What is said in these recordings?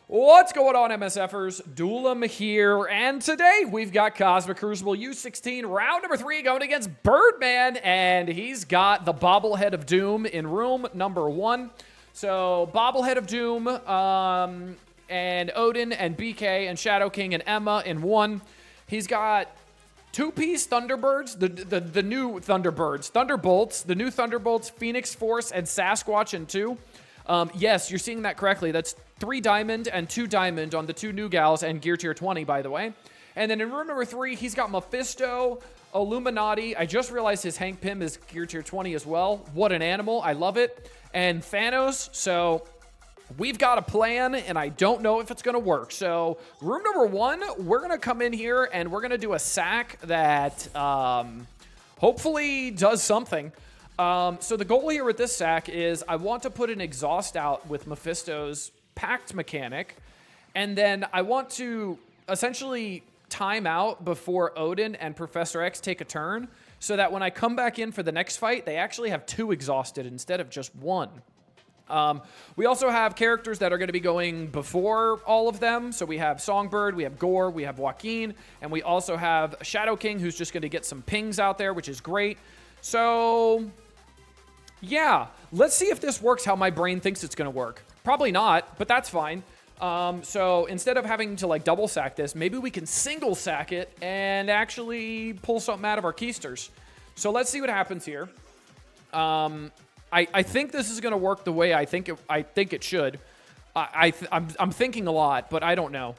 What's going on, MSFers? Duelim here, and today we've got Cosmic Crucible U16 round number 3 going against Birdman, and he's got the Bobblehead of Doom in room number 1. So, Bobblehead of Doom, and Odin, and BK, and Shadow King, and Emma in 1. He's got two-piece Thunderbirds, the new Thunderbirds, Thunderbolts, the new Thunderbolts, Phoenix Force, and Sasquatch in 2. Yes, you're seeing that correctly. That's 3 diamond and 2 diamond on the 2 new gals and gear tier 20, by the way. And then in room number 3, he's got Mephisto, Illuminati. I just realized his Hank Pym is gear tier 20 as well. What an animal. I love it. And Thanos. So we've got a plan, and I don't know if it's going to work. So room number 1, we're going to come in here, and we're going to do a sack that hopefully does something. So the goal here with this sack is I want to put an exhaust out with Mephisto's pact mechanic, and then I want to essentially time out before Odin and Professor X take a turn, so that when I come back in for the next fight, they actually have 2 exhausted instead of just 1. We also have characters that are going to be going before all of them. So we have Songbird, we have Gore, we have Joaquin, and we also have Shadow King, who's just going to get some pings out there, which is great. So yeah, let's see if this works how my brain thinks it's going to work. Probably not, but that's fine. So instead of having to like double sack this, maybe we can single sack it and actually pull something out of our keisters. So let's see what happens here. I think this is going to work the way I think it should. I'm thinking a lot, but I don't know.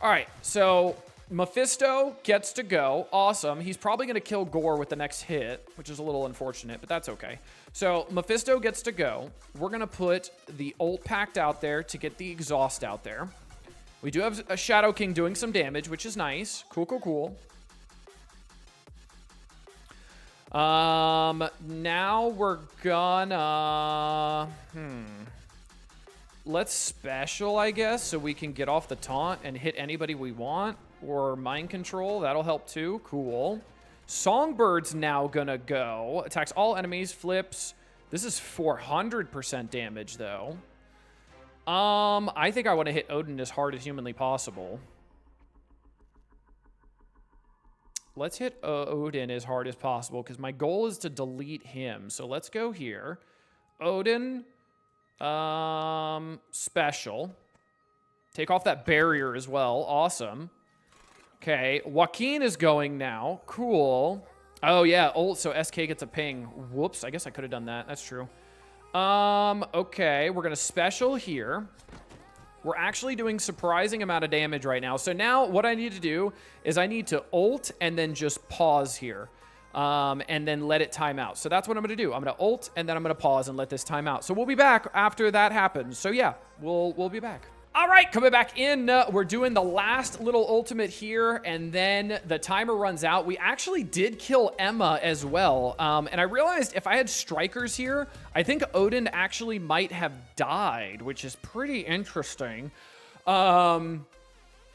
All right, so Mephisto gets to go. Awesome. He's probably going to kill Gore with the next hit, which is a little unfortunate, but that's okay. So Mephisto gets to go. We're going to put the ult pact out there to get the exhaust out there. We do have a Shadow King doing some damage, which is nice. Cool, cool, cool. Now we're gonna... Let's special, I guess, so we can get off the taunt and hit anybody we want. Or mind control, that'll help too. Cool. Songbird's now gonna go. Attacks all enemies, flips. This is 400% damage, though. I think I want to hit Odin as hard as humanly possible. Let's hit Odin as hard as possible, because my goal is to delete him. So let's go here. Odin, special. Take off that barrier as well. Awesome. Okay, Joaquin is going now. Cool. Oh, yeah, ult, so SK gets a ping. Whoops, I guess I could have done that. That's true. Okay, we're going to special here. We're actually doing surprising amount of damage right now. So now what I need to do is I need to ult and then just pause here. And then let it time out. So that's what I'm going to do. I'm going to ult and then I'm going to pause and let this time out. So we'll be back after that happens. So yeah, we'll be back. All right, coming back in, we're doing the last little ultimate here, and then the timer runs out. We actually did kill Emma as well, and I realized if I had strikers here, I think Odin actually might have died, which is pretty interesting.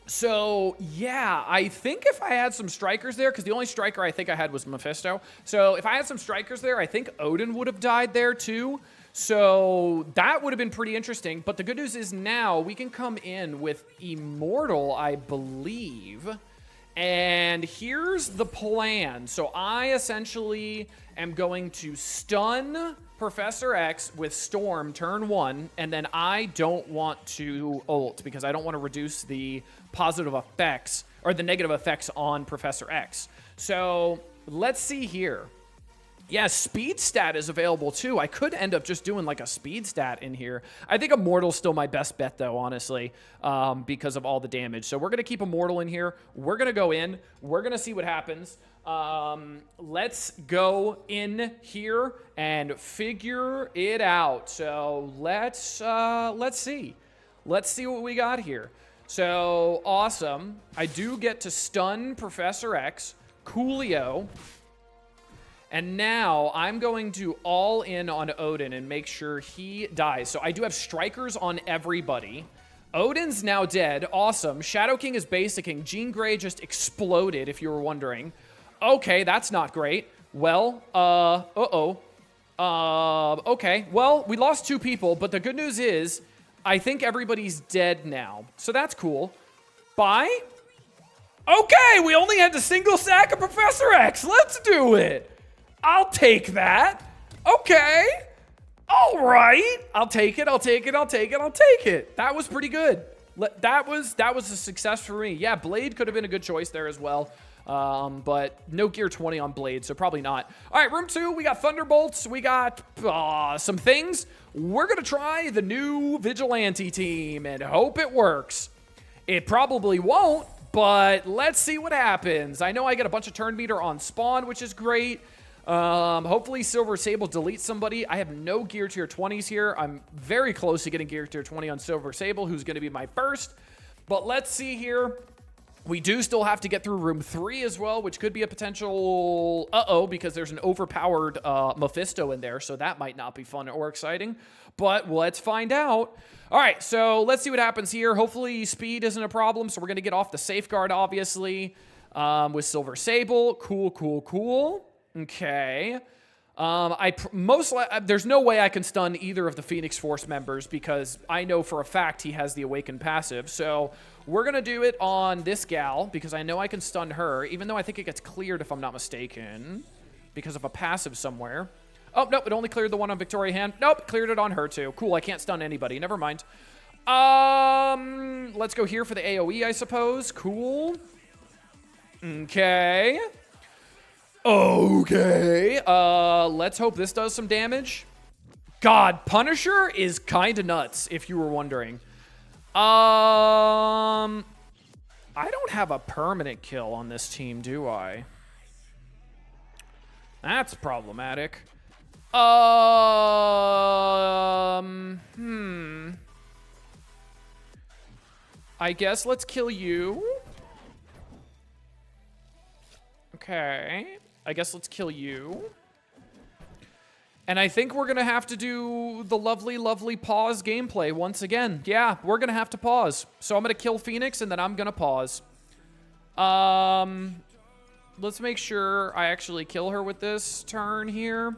So, yeah, I think if I had some strikers there, because the only striker I think I had was Mephisto, so if I had some strikers there, I think Odin would have died there too. So that would have been pretty interesting. But the good news is now we can come in with Immortal, I believe. And here's the plan. So I essentially am going to stun Professor X with Storm turn 1. And then I don't want to ult because I don't want to reduce the positive effects or the negative effects on Professor X. So let's see here. Yeah, speed stat is available too. I could end up just doing like a speed stat in here. I think Immortal's still my best bet though, honestly, because of all the damage. So we're going to keep Immortal in here. We're going to go in. We're going to see what happens. Let's go in here and figure it out. So let's see. Let's see what we got here. So awesome. I do get to stun Professor X, Coolio. And now I'm going to all in on Odin and make sure he dies. So I do have strikers on everybody. Odin's now dead. Awesome. Shadow King is basicking. Jean Grey just exploded, if you were wondering. Okay, that's not great. Well, okay. Well, we lost 2 people, but the good news is I think everybody's dead now. So that's cool. Bye. Okay, we only had to single sack a Professor X. Let's do it. I'll take that. Okay. All right. I'll take it. I'll take it. I'll take it. I'll take it. That was pretty good. That was a success for me. Yeah, Blade could have been a good choice there as well. But no gear 20 on Blade, so probably not. All right, room 2, we got Thunderbolts. We got some things. We're going to try the new Vigilante team and hope it works. It probably won't, but let's see what happens. I know I get a bunch of turn meter on spawn, which is great. Hopefully Silver Sable deletes somebody. I have no gear tier 20s here. I'm very close to getting gear tier 20 on Silver Sable, who's going to be my first. But let's see here. We do still have to get through room 3 as well, which could be a potential because there's an overpowered Mephisto in there, so that might not be fun or exciting. But let's find out. All right, so let's see what happens here. Hopefully speed isn't a problem, so we're going to get off the safeguard, obviously, with Silver Sable. Cool, cool, cool. Okay. There's no way I can stun either of the Phoenix Force members because I know for a fact he has the Awakened passive. So we're going to do it on this gal because I know I can stun her, even though I think it gets cleared if I'm not mistaken because of a passive somewhere. Oh, nope, it only cleared the one on Victoria Hand. Nope, cleared it on her too. Cool, I can't stun anybody. Never mind. Let's go here for the AoE, I suppose. Cool. Okay. Okay. Let's hope this does some damage. God, Punisher is kind of nuts, if you were wondering. I don't have a permanent kill on this team, do I? That's problematic. I guess let's kill you. Okay. I guess let's kill you. And I think we're going to have to do the lovely, lovely pause gameplay once again. Yeah, we're going to have to pause. So I'm going to kill Phoenix, and then I'm going to pause. Let's make sure I actually kill her with this turn here.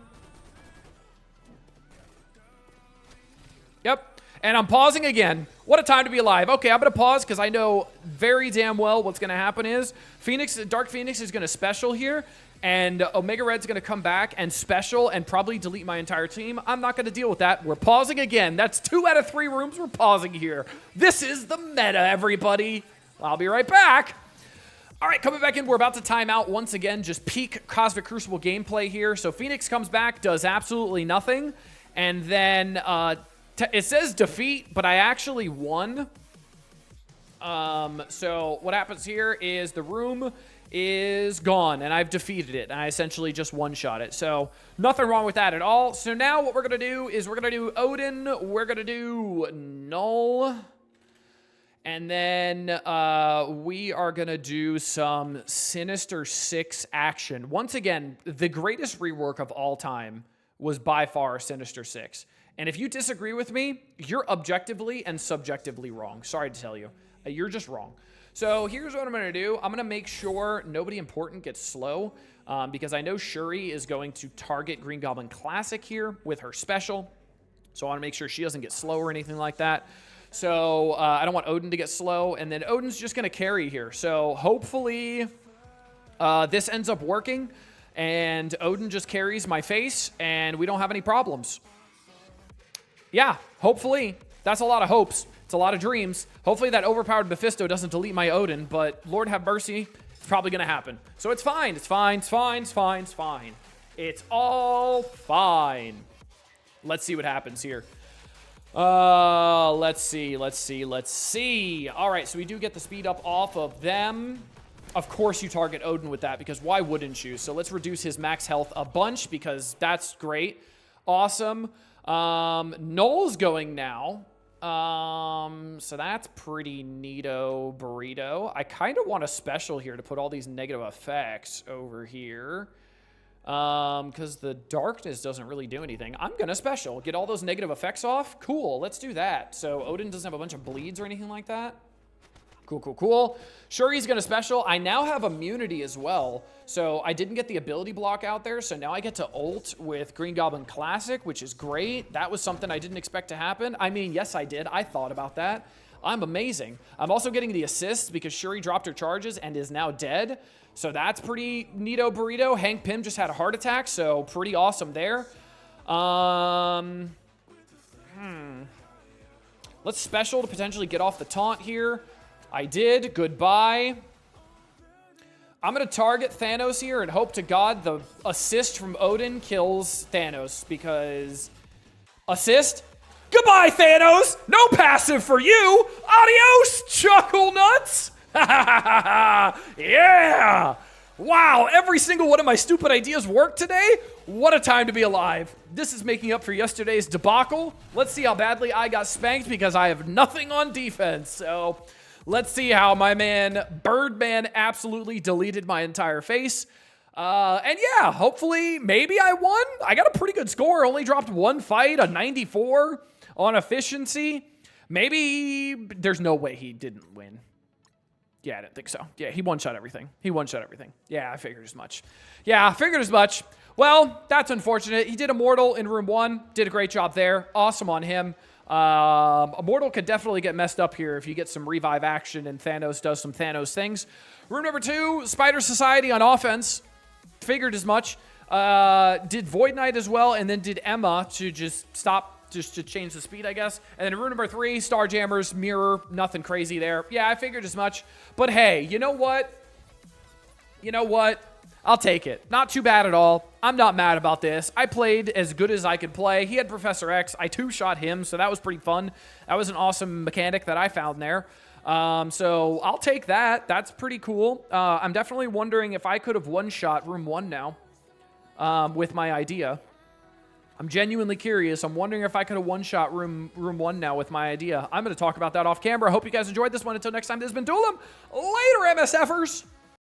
Yep. And I'm pausing again. What a time to be alive. Okay, I'm going to pause because I know very damn well what's going to happen is Dark Phoenix is going to special here. And Omega Red's going to come back and special and probably delete my entire team. I'm not going to deal with that. We're pausing again. That's 2 out of 3 rooms we're pausing here. This is the meta, everybody. I'll be right back. All right, coming back in. We're about to time out once again. Just peak Cosmic Crucible gameplay here. So Phoenix comes back, does absolutely nothing. And then it says defeat, but I actually won. So what happens here is the room is gone, and I've defeated it, and I essentially just one-shot it. So nothing wrong with that at all. So now what we're going to do is we're going to do Odin, we're going to do Null, and then we are going to do some Sinister Six action. Once again, the greatest rework of all time was by far Sinister Six. And if you disagree with me, you're objectively and subjectively wrong. Sorry to tell you. You're just wrong. So here's what I'm going to do. I'm going to make sure nobody important gets slow because I know Shuri is going to target Green Goblin Classic here with her special. So I want to make sure she doesn't get slow or anything like that. So I don't want Odin to get slow. And then Odin's just going to carry here. So hopefully this ends up working and Odin just carries my face and we don't have any problems. Yeah, hopefully. That's a lot of hopes. It's a lot of dreams. Hopefully that overpowered Mephisto doesn't delete my Odin, but Lord have mercy, it's probably going to happen. So it's fine. It's fine. It's fine. It's fine. It's fine. It's all fine. Let's see what happens here. Let's see. All right, so we do get the speed up off of them. Of course you target Odin with that because why wouldn't you? So let's reduce his max health a bunch because that's great. Awesome. Null's going now. So that's pretty neato burrito. I kind of want a special here to put all these negative effects over here. Because the darkness doesn't really do anything. I'm gonna special. Get all those negative effects off? Cool, let's do that. So Odin doesn't have a bunch of bleeds or anything like that? Cool, cool, cool. Shuri's going to special. I now have immunity as well. So I didn't get the ability block out there. So now I get to ult with Green Goblin Classic, which is great. That was something I didn't expect to happen. I mean, yes, I did. I thought about that. I'm amazing. I'm also getting the assist because Shuri dropped her charges and is now dead. So that's pretty neato burrito. Hank Pym just had a heart attack. So pretty awesome there. Let's special to potentially get off the taunt here. I did. Goodbye. I'm going to target Thanos here and hope to God the assist from Odin kills Thanos because assist. Goodbye, Thanos. No passive for you. Adios, chuckle nuts. Yeah. Wow, every single one of my stupid ideas worked today. What a time to be alive. This is making up for yesterday's debacle. Let's see how badly I got spanked because I have nothing on defense. So let's see how my man Birdman absolutely deleted my entire face. And yeah, hopefully, maybe I won. I got a pretty good score. Only dropped one fight, a 94 on efficiency. Maybe there's no way he didn't win. Yeah, I didn't think so. Yeah, he one-shot everything. Yeah, I figured as much. Well, that's unfortunate. He did Immortal in room 1. Did a great job there. Awesome on him. Immortal could definitely get messed up here if you get some revive action and Thanos does some Thanos things. Room number 2, Spider Society on offense. Figured as much. Did Void Knight as well, and then did Emma to just stop, just to change the speed, I guess. And then room number 3, Starjammers, Mirror, nothing crazy there. Yeah, I figured as much. But hey, you know what? I'll take it. Not too bad at all. I'm not mad about this. I played as good as I could play. He had Professor X. I two-shot him, so that was pretty fun. That was an awesome mechanic that I found there. So I'll take that. That's pretty cool. I'm definitely wondering if I could have one-shot room 1 now with my idea. I'm genuinely curious. I'm wondering if I could have one-shot room 1 now with my idea. I'm going to talk about that off camera. I hope you guys enjoyed this one. Until next time, this has been Duelim. Later, MSFers.